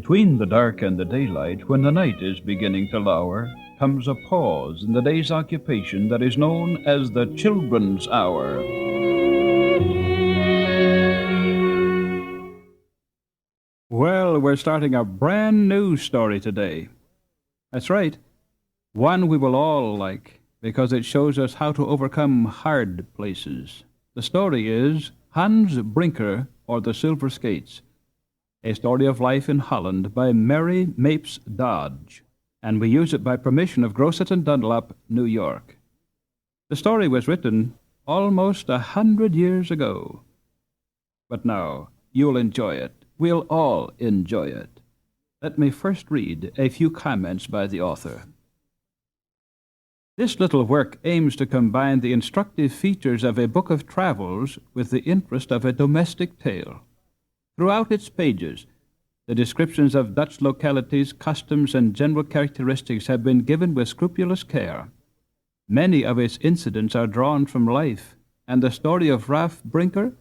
Between the dark and the daylight, when the night is beginning to lower, comes a pause in the day's occupation that is known as the children's hour. Well, we're starting a brand new story today. That's right, one we will all like, because it shows us how to overcome hard places. The story is Hans Brinker, or the Silver Skates, a story of life in Holland by Mary Mapes Dodge, and we use it by permission of Grosset and Dunlop, New York. The story was written almost 100 years ago. But now, you'll enjoy it. We'll all enjoy it. Let me first read a few comments by the author. This little work aims to combine the instructive features of a book of travels with the interest of a domestic tale. Throughout its pages, the descriptions of Dutch localities, customs, and general characteristics have been given with scrupulous care. Many of its incidents are drawn from life, and the story of Ralph Brinker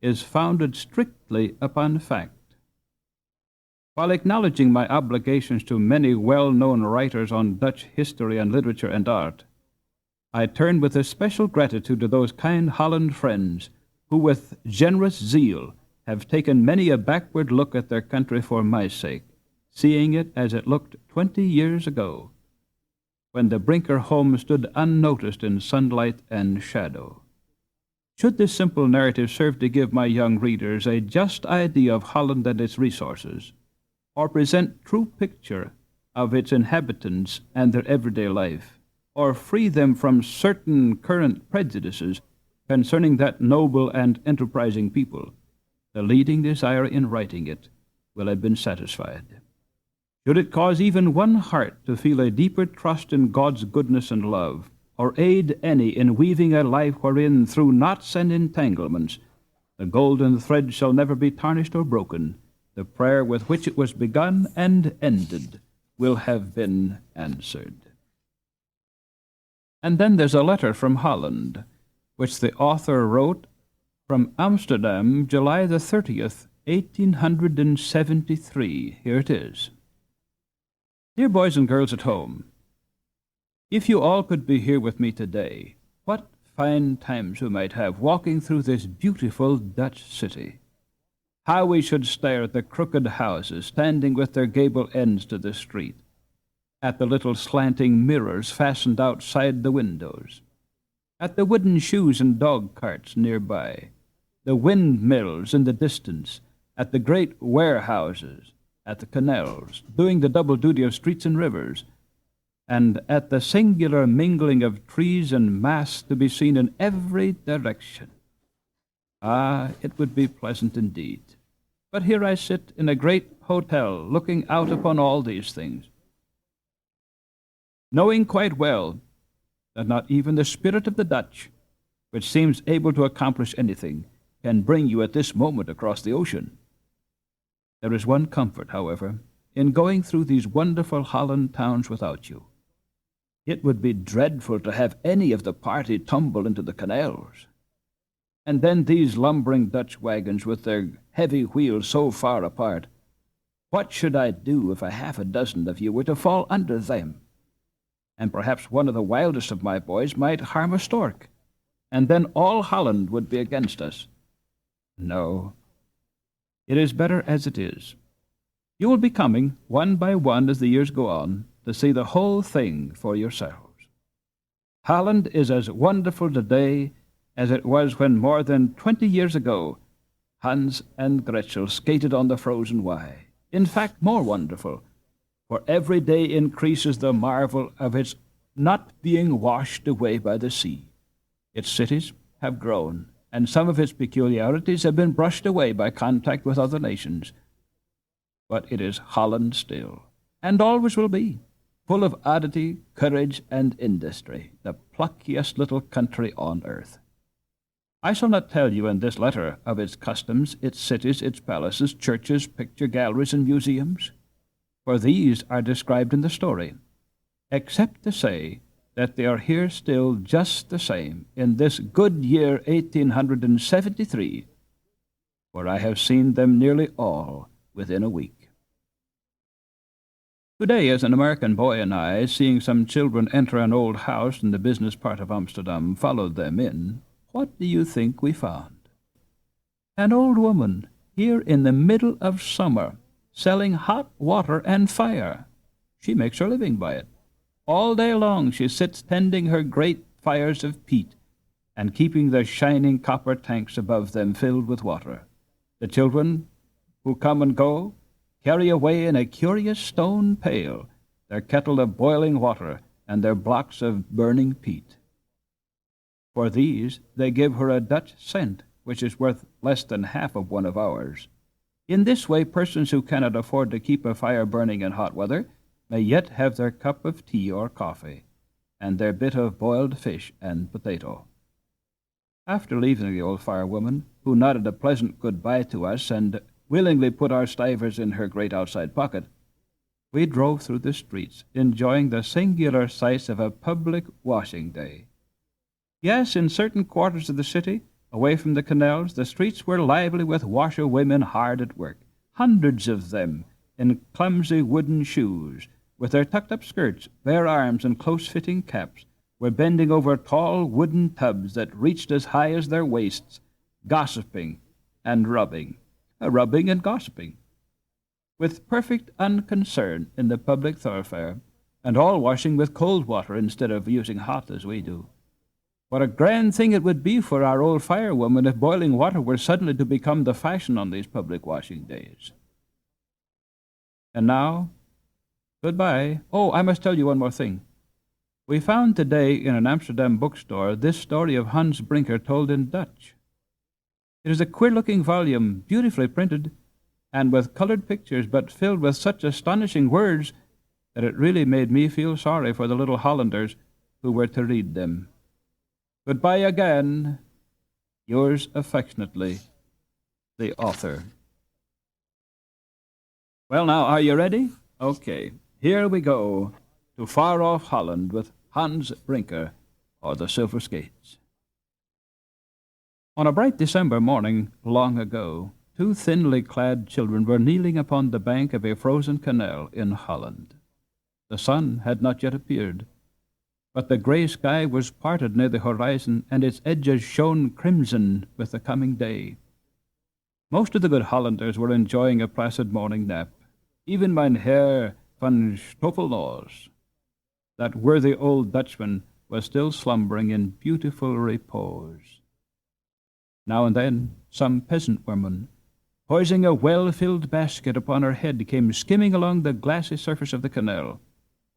is founded strictly upon fact. While acknowledging my obligations to many well-known writers on Dutch history and literature and art, I turn with especial gratitude to those kind Holland friends who, with generous zeal, have taken many a backward look at their country for my sake, seeing it as it looked 20 years ago, when the Brinker home stood unnoticed in sunlight and shadow. Should this simple narrative serve to give my young readers a just idea of Holland and its resources, or present true picture of its inhabitants and their everyday life, or free them from certain current prejudices concerning that noble and enterprising people, the leading desire in writing it will have been satisfied. Should it cause even one heart to feel a deeper trust in God's goodness and love, or aid any in weaving a life wherein, through knots and entanglements, the golden thread shall never be tarnished or broken, the prayer with which it was begun and ended will have been answered. And then there's a letter from Holland, which the author wrote from Amsterdam, July the 30th, 1873. Here it is. Dear boys and girls at home, if you all could be here with me today, what fine times we might have walking through this beautiful Dutch city. How we should stare at the crooked houses standing with their gable ends to the street, at the little slanting mirrors fastened outside the windows, at the wooden shoes and dog carts nearby, the windmills in the distance, at the great warehouses, at the canals, doing the double duty of streets and rivers, and at the singular mingling of trees and masts to be seen in every direction. Ah, it would be pleasant indeed. But here I sit in a great hotel looking out upon all these things, knowing quite well that not even the spirit of the Dutch, which seems able to accomplish anything, can bring you at this moment across the ocean. There is one comfort, however, in going through these wonderful Holland towns without you. It would be dreadful to have any of the party tumble into the canals. And then these lumbering Dutch wagons with their heavy wheels so far apart. What should I do if a half a dozen of you were to fall under them? And perhaps one of the wildest of my boys might harm a stork, and then all Holland would be against us. No, it is better as it is. You will be coming, one by one as the years go on, to see the whole thing for yourselves. Holland is as wonderful today as it was when more than 20 years ago Hans and Gretel skated on the frozen Y. In fact, more wonderful, for every day increases the marvel of its not being washed away by the sea. Its cities have grown, and some of its peculiarities have been brushed away by contact with other nations. But it is Holland still, and always will be, full of oddity, courage, and industry, the pluckiest little country on earth. I shall not tell you in this letter of its customs, its cities, its palaces, churches, picture galleries, and museums, for these are described in the story, except to say that they are here still just the same in this good year 1873, where I have seen them nearly all within a week. Today, as an American boy and I, seeing some children enter an old house in the business part of Amsterdam, followed them in, what do you think we found? An old woman, here in the middle of summer, selling hot water and fire. She makes her living by it. All day long she sits tending her great fires of peat and keeping the shining copper tanks above them filled with water. The children who come and go carry away in a curious stone pail their kettle of boiling water and their blocks of burning peat. For these they give her a Dutch cent, which is worth less than half of one of ours. In this way, persons who cannot afford to keep a fire burning in hot weather may yet have their cup of tea or coffee, and their bit of boiled fish and potato. After leaving the old firewoman, who nodded a pleasant good-bye to us and willingly put our stivers in her great outside pocket, we drove through the streets, enjoying the singular sights of a public washing day. Yes, in certain quarters of the city, away from the canals, the streets were lively with washerwomen hard at work, hundreds of them, in clumsy wooden shoes, with their tucked-up skirts, bare arms, and close-fitting caps, were bending over tall wooden tubs that reached as high as their waists, gossiping and rubbing and gossiping, with perfect unconcern in the public thoroughfare, and all washing with cold water instead of using hot as we do. What a grand thing it would be for our old firewoman if boiling water were suddenly to become the fashion on these public washing days. And now, goodbye. Oh, I must tell you one more thing. We found today in an Amsterdam bookstore this story of Hans Brinker told in Dutch. It is a queer-looking volume, beautifully printed, and with colored pictures, but filled with such astonishing words that it really made me feel sorry for the little Hollanders who were to read them. Goodbye again. Yours affectionately, the author. Well, now, are you ready? Okay, here we go to far-off Holland with Hans Brinker, or the Silver Skates. On a bright December morning long ago, two thinly clad children were kneeling upon the bank of a frozen canal in Holland. The sun had not yet appeared, but the gray sky was parted near the horizon, and its edges shone crimson with the coming day. Most of the good Hollanders were enjoying a placid morning nap. Even mein Herr van Stoppelnoos, that worthy old Dutchman, was still slumbering in beautiful repose. Now and then, some peasant woman, poising a well-filled basket upon her head, came skimming along the glassy surface of the canal.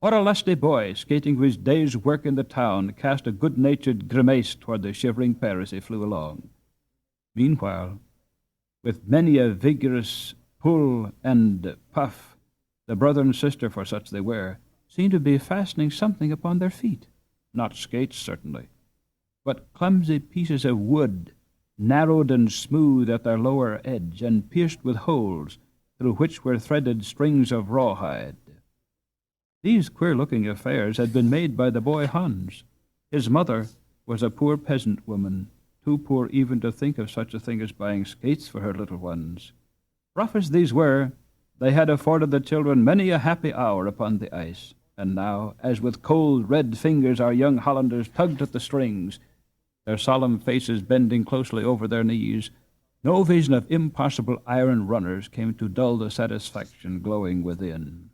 Or a lusty boy, skating his day's work in the town, cast a good-natured grimace toward the shivering pair as he flew along. Meanwhile, with many a vigorous pull and puff, the brother and sister, for such they were, seemed to be fastening something upon their feet. Not skates, certainly, but clumsy pieces of wood, narrowed and smooth at their lower edge, and pierced with holes, through which were threaded strings of rawhide. These queer-looking affairs had been made by the boy Hans. His mother was a poor peasant woman, too poor even to think of such a thing as buying skates for her little ones. Rough as these were, they had afforded the children many a happy hour upon the ice, and now, as with cold red fingers our young Hollanders tugged at the strings, their solemn faces bending closely over their knees, no vision of impossible iron runners came to dull the satisfaction glowing within.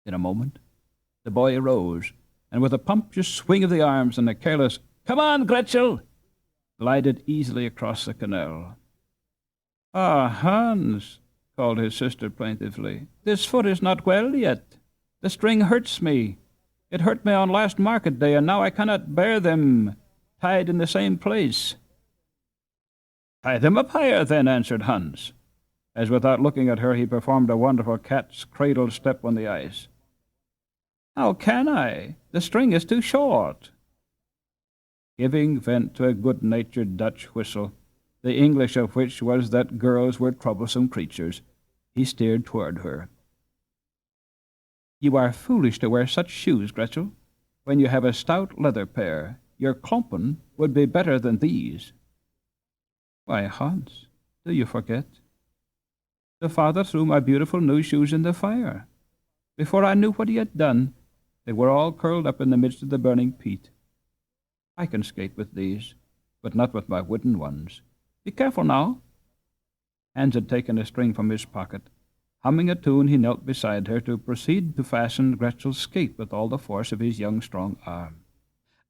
In a moment, the boy arose, and with a pompous swing of the arms and a careless, "Come on, Gretel," glided easily across the canal. "Ah, Hans," called his sister plaintively, "this foot is not well yet. The string hurts me. It hurt me on last market day, and now I cannot bear them tied in the same place." "Tie them up higher, then," answered Hans, as without looking at her he performed a wonderful cat's cradle step on the ice. "How can I? The string is too short." Giving vent to a good-natured Dutch whistle, the English of which was that girls were troublesome creatures, he steered toward her. "You are foolish to wear such shoes, Gretel. When you have a stout leather pair, your klompen would be better than these." "Why, Hans, do you forget? The father threw my beautiful new shoes in the fire. Before I knew what he had done, they were all curled up in the midst of the burning peat. I can skate with these, but not with my wooden ones. Be careful now." Hans had taken a string from his pocket. Humming a tune, he knelt beside her to proceed to fasten Gretchel's skate with all the force of his young, strong arm.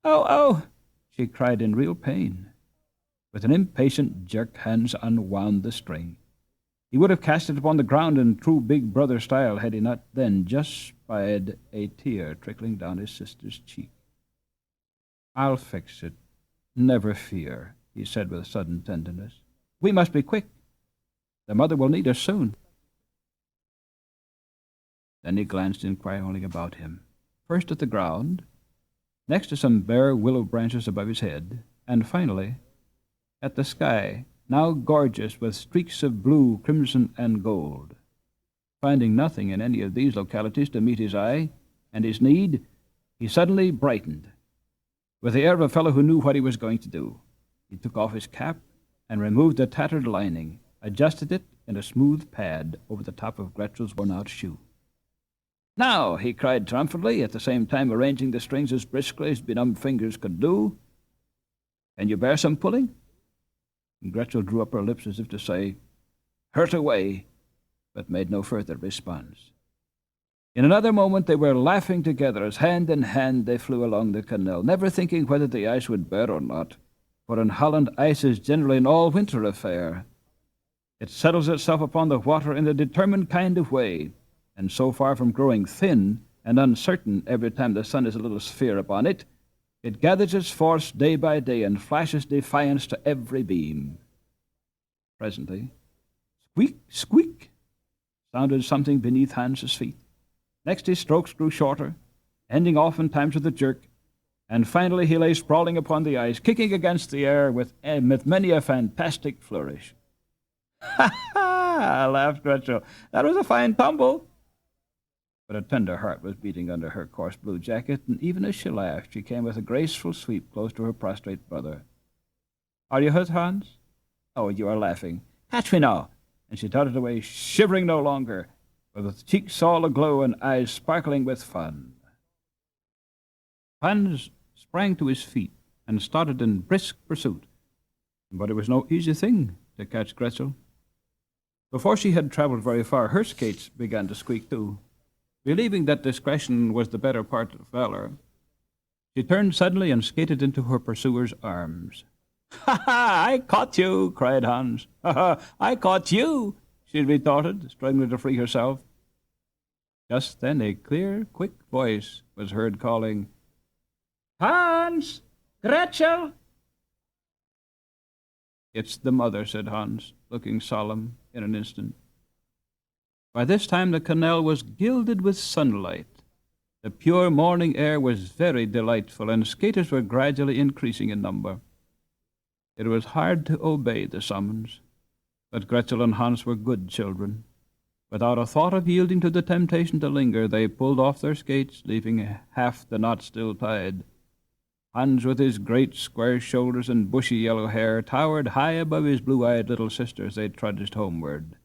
"Oh, oh!" she cried in real pain. With an impatient jerk, Hans unwound the string. He would have cast it upon the ground in true big brother style had he not then just spied a tear trickling down his sister's cheek. "I'll fix it. Never fear," he said with sudden tenderness. "We must be quick. The mother will need us soon." Then he glanced inquiringly about him, first at the ground, next to some bare willow branches above his head, and finally at the sky, now gorgeous with streaks of blue, crimson, and gold. Finding nothing in any of these localities to meet his eye and his need, he suddenly brightened. With the air of a fellow who knew what he was going to do, he took off his cap and removed the tattered lining, adjusted it in a smooth pad over the top of Gretchel's worn-out shoe. "Now," he cried triumphantly, at the same time arranging the strings as briskly as benumbed fingers could do, "can you bear some pulling?" And Gretchel drew up her lips as if to say, "Hurt away," but made no further response. In another moment they were laughing together as hand in hand they flew along the canal, never thinking whether the ice would bear or not, for in Holland ice is generally an all-winter affair. It settles itself upon the water in a determined kind of way, and so far from growing thin and uncertain every time the sun is a little sphere upon it, it gathers its force day by day and flashes defiance to every beam. Presently, squeak, squeak, sounded something beneath Hans's feet. Next his strokes grew shorter, ending oftentimes with a jerk, and finally he lay sprawling upon the ice, kicking against the air with many a fantastic flourish. "Ha, ha!" laughed Gretel. "That was a fine tumble." But a tender heart was beating under her coarse blue jacket, and even as she laughed, she came with a graceful sweep close to her prostrate brother. "Are you hurt, Hans? Oh, you are laughing. Catch me now!" And she darted away, shivering no longer, but with cheeks all aglow and eyes sparkling with fun. Hans sprang to his feet and started in brisk pursuit, but it was no easy thing to catch Gretel. Before she had traveled very far, her skates began to squeak too. Believing that discretion was the better part of valor, she turned suddenly and skated into her pursuer's arms. "Ha, ha! I caught you!" cried Hans. "Ha, ha! I caught you!" she retorted, struggling to free herself. Just then a clear, quick voice was heard calling, "Hans! Gretel!" "It's the mother," said Hans, looking solemn in an instant. By this time the canal was gilded with sunlight. The pure morning air was very delightful, and skaters were gradually increasing in number. It was hard to obey the summons, but Gretel and Hans were good children. Without a thought of yielding to the temptation to linger, they pulled off their skates, leaving half the knot still tied. Hans, with his great square shoulders and bushy yellow hair, towered high above his blue-eyed little sister as they trudged homeward.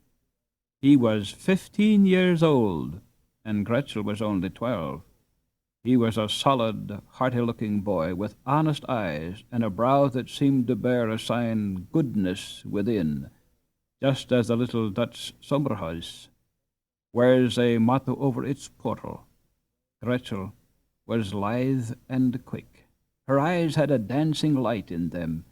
He was 15 years old, and Gretel was only 12. He was a solid, hearty-looking boy with honest eyes and a brow that seemed to bear a sign goodness within, just as the little Dutch Sommerhuis wears a motto over its portal. Gretel was lithe and quick. Her eyes had a dancing light in them,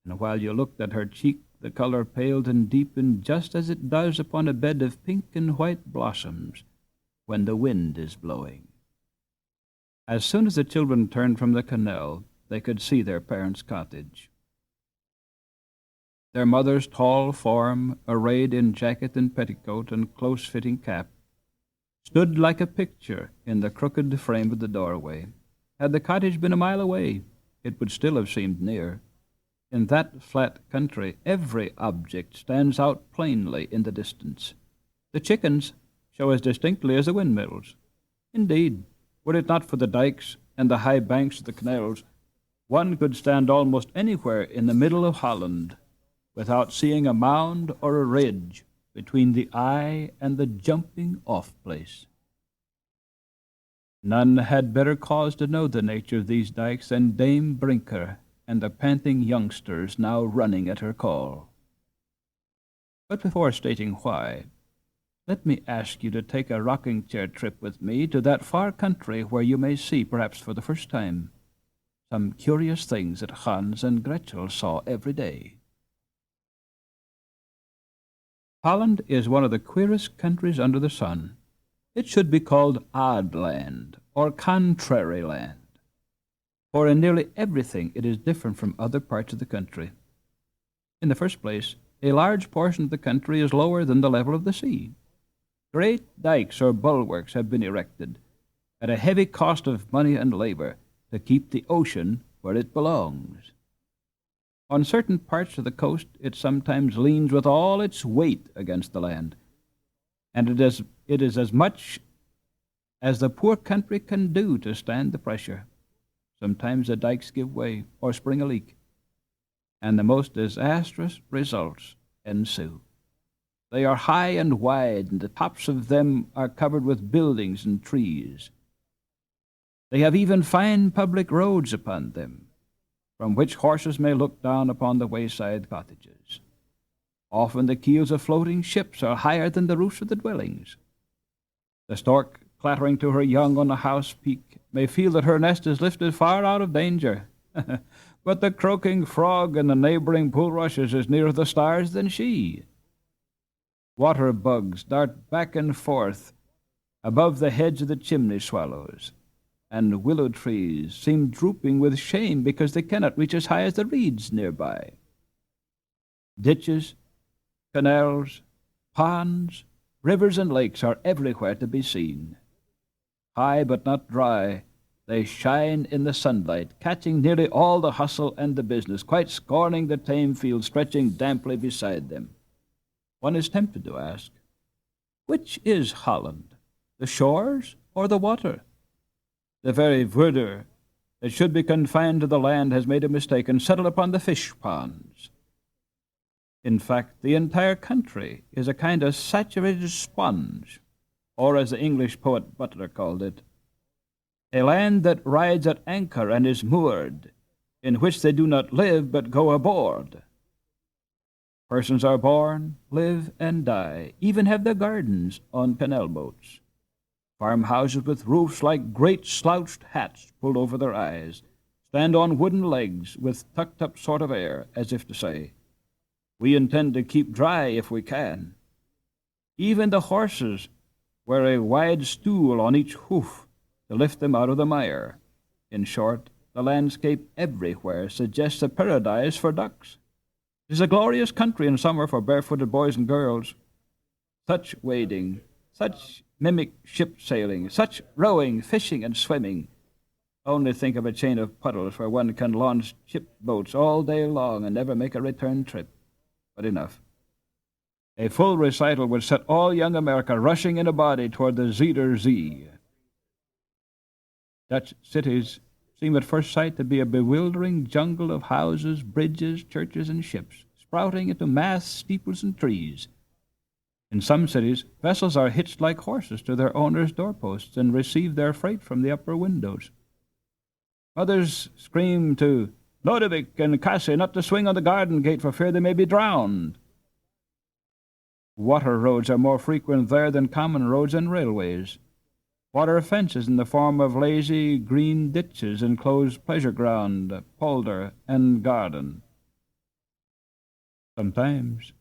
and while you looked at her cheek, the color paled and deepened just as it does upon a bed of pink and white blossoms when the wind is blowing. As soon as the children turned from the canal, they could see their parents' cottage. Their mother's tall form, arrayed in jacket and petticoat and close-fitting cap, stood like a picture in the crooked frame of the doorway. Had the cottage been a mile away, it would still have seemed near. In that flat country, every object stands out plainly in the distance. The chickens show as distinctly as the windmills. Indeed, were it not for the dikes and the high banks of the canals, one could stand almost anywhere in the middle of Holland without seeing a mound or a ridge between the eye and the jumping-off place. None had better cause to know the nature of these dikes than Dame Brinker and the panting youngsters now running at her call. But before stating why, let me ask you to take a rocking-chair trip with me to that far country where you may see, perhaps for the first time, some curious things that Hans and Gretel saw every day. Holland is one of the queerest countries under the sun. It should be called odd land or contrary land, for in nearly everything it is different from other parts of the country. In the first place, a large portion of the country is lower than the level of the sea. Great dikes or bulwarks have been erected at a heavy cost of money and labor to keep the ocean where it belongs. On certain parts of the coast it sometimes leans with all its weight against the land, and it is as much as the poor country can do to stand the pressure. Sometimes the dikes give way or spring a leak, and the most disastrous results ensue. They are high and wide, and the tops of them are covered with buildings and trees. They have even fine public roads upon them, from which horses may look down upon the wayside cottages. Often the keels of floating ships are higher than the roofs of the dwellings. The stork, clattering to her young on the house peak, may feel that her nest is lifted far out of danger. But the croaking frog in the neighboring bulrushes is nearer the stars than she. Water bugs dart back and forth above the heads of the chimney swallows, and willow trees seem drooping with shame because they cannot reach as high as the reeds nearby. Ditches, canals, ponds, rivers, and lakes are everywhere to be seen. High but not dry, they shine in the sunlight, catching nearly all the hustle and the business, quite scorning the tame fields stretching damply beside them. One is tempted to ask, which is Holland, the shores or the water? The very verdure that should be confined to the land has made a mistake and settled upon the fish ponds. In fact, the entire country is a kind of saturated sponge, or as the English poet Butler called it, a land that rides at anchor and is moored, in which they do not live but go aboard. Persons are born, live, and die, even have their gardens on canal boats. Farmhouses with roofs like great slouched hats pulled over their eyes stand on wooden legs with tucked-up sort of air, as if to say, we intend to keep dry if we can. Even the horses wear a wide stool on each hoof to lift them out of the mire. In short, the landscape everywhere suggests a paradise for ducks. It is a glorious country in summer for barefooted boys and girls. Such wading, such mimic ship sailing, such rowing, fishing, and swimming. Only think of a chain of puddles where one can launch ship boats all day long and never make a return trip. But enough. A full recital would set all young America rushing in a body toward the Zuider Zee. Dutch cities seem at first sight to be a bewildering jungle of houses, bridges, churches, and ships, sprouting into masts, steeples, and trees. In some cities, vessels are hitched like horses to their owners' doorposts and receive their freight from the upper windows. Others scream to Lodewijk and Cassie not to swing on the garden gate for fear they may be drowned. Water roads are more frequent there than common roads and railways. Water fences in the form of lazy green ditches enclose pleasure ground, polder, and garden. Sometimes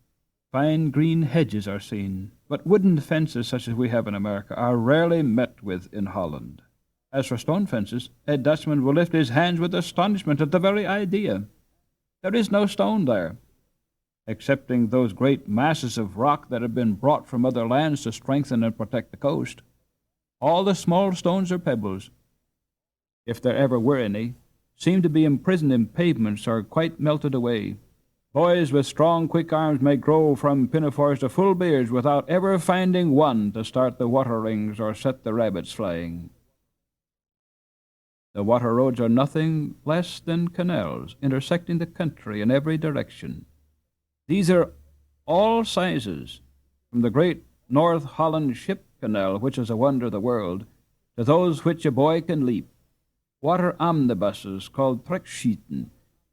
fine green hedges are seen, but wooden fences such as we have in America are rarely met with in Holland. As for stone fences, a Dutchman will lift his hands with astonishment at the very idea. There is no stone there, excepting those great masses of rock that have been brought from other lands to strengthen and protect the coast. All the small stones or pebbles, if there ever were any, seem to be imprisoned in pavements or quite melted away. Boys with strong, quick arms may grow from pinafores to full beards without ever finding one to start the water rings or set the rabbits flying. The water roads are nothing less than canals, intersecting the country in every direction. These are all sizes, from the great North Holland ship canal, which is a wonder of the world, to those which a boy can leap. Water omnibuses, called trekschieten,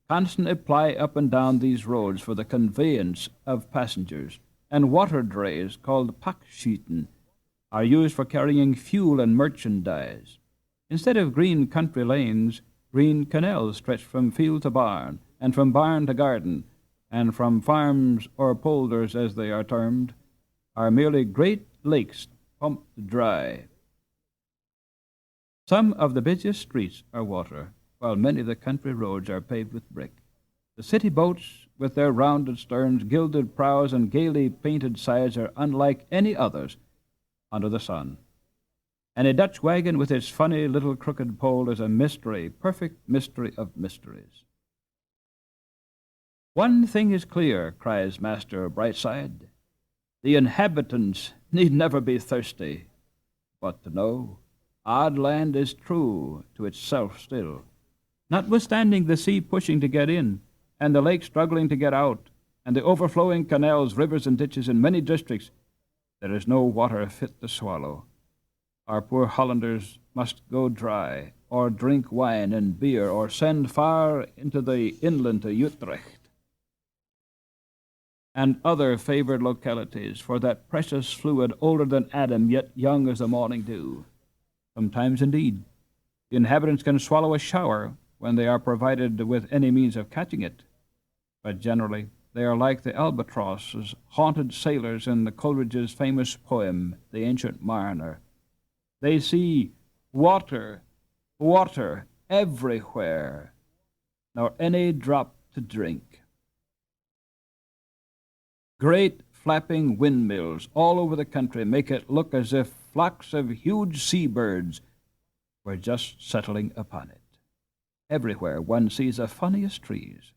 constantly ply up and down these roads for the conveyance of passengers, and water drays, called pakschieten, are used for carrying fuel and merchandise. Instead of green country lanes, green canals stretch from field to barn, and from barn to garden, and from farms or polders, as they are termed, are merely great lakes pumped dry. Some of the busiest streets are water, while many of the country roads are paved with brick. The city boats, with their rounded sterns, gilded prows, and gaily painted sides, are unlike any others under the sun. And a Dutch wagon with its funny little crooked pole is a mystery, perfect mystery of mysteries. One thing is clear, cries Master Brightside. The inhabitants need never be thirsty, but to know odd land is true to itself still. Notwithstanding the sea pushing to get in, and the lake struggling to get out, and the overflowing canals, rivers, and ditches in many districts, there is no water fit to swallow. Our poor Hollanders must go dry, or drink wine and beer, or send far into the inland to Utrecht and other favored localities for that precious fluid older than Adam, yet young as the morning dew. Sometimes, indeed, the inhabitants can swallow a shower when they are provided with any means of catching it, but generally they are like the albatrosses, haunted sailors in the Coleridge's famous poem, The Ancient Mariner. They see water, water everywhere, nor any drop to drink. Great flapping windmills all over the country make it look as if flocks of huge seabirds were just settling upon it. Everywhere one sees the funniest trees,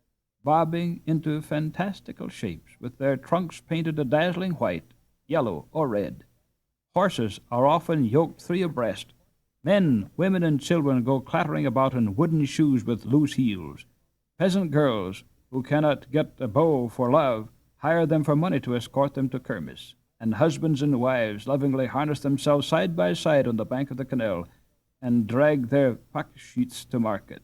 bobbing into fantastical shapes, with their trunks painted a dazzling white, yellow, or red. Horses are often yoked three abreast. Men, women, and children go clattering about in wooden shoes with loose heels. Peasant girls, who cannot get a beau for love, hire them for money to escort them to kermis, and husbands and wives lovingly harness themselves side by side on the bank of the canal and drag their pakschiets to market.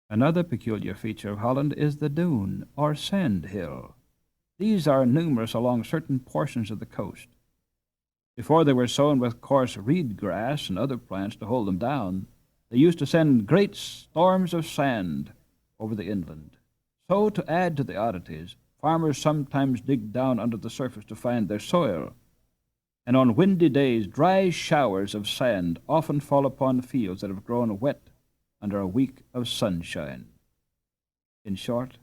Another peculiar feature of Holland is the dune, or sand hill. These are numerous along certain portions of the coast. Before they were sown with coarse reed grass and other plants to hold them down, they used to send great storms of sand over the inland. So, to add to the oddities, farmers sometimes dig down under the surface to find their soil, and on windy days dry showers of sand often fall upon fields that have grown wet under a week of sunshine. In short,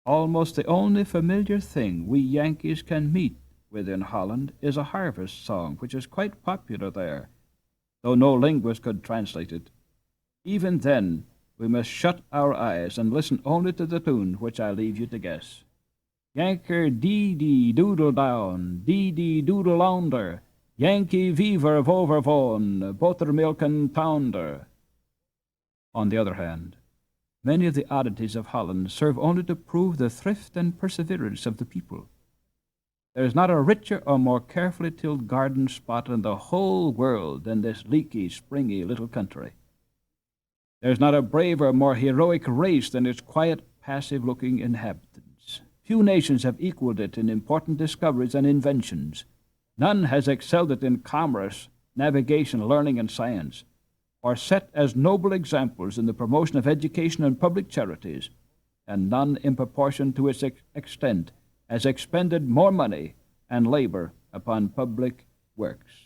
almost the only familiar thing we Yankees can meet with in Holland is a harvest song, which is quite popular there, though no linguist could translate it. Even then, we must shut our eyes and listen only to the tune, which I leave you to guess. Yanker dee-dee doodle down, dee-dee doodle onder, Yankee viver vovervoon, buttermilk and pounder. On the other hand, many of the oddities of Holland serve only to prove the thrift and perseverance of the people. There is not a richer or more carefully tilled garden spot in the whole world than this leaky, springy little country. There is not a braver, more heroic race than its quiet, passive-looking inhabitants. Few nations have equaled it in important discoveries and inventions. None has excelled it in commerce, navigation, learning, and science, or set as noble examples in the promotion of education and public charities, and none in proportion to its extent has expended more money and labor upon public works.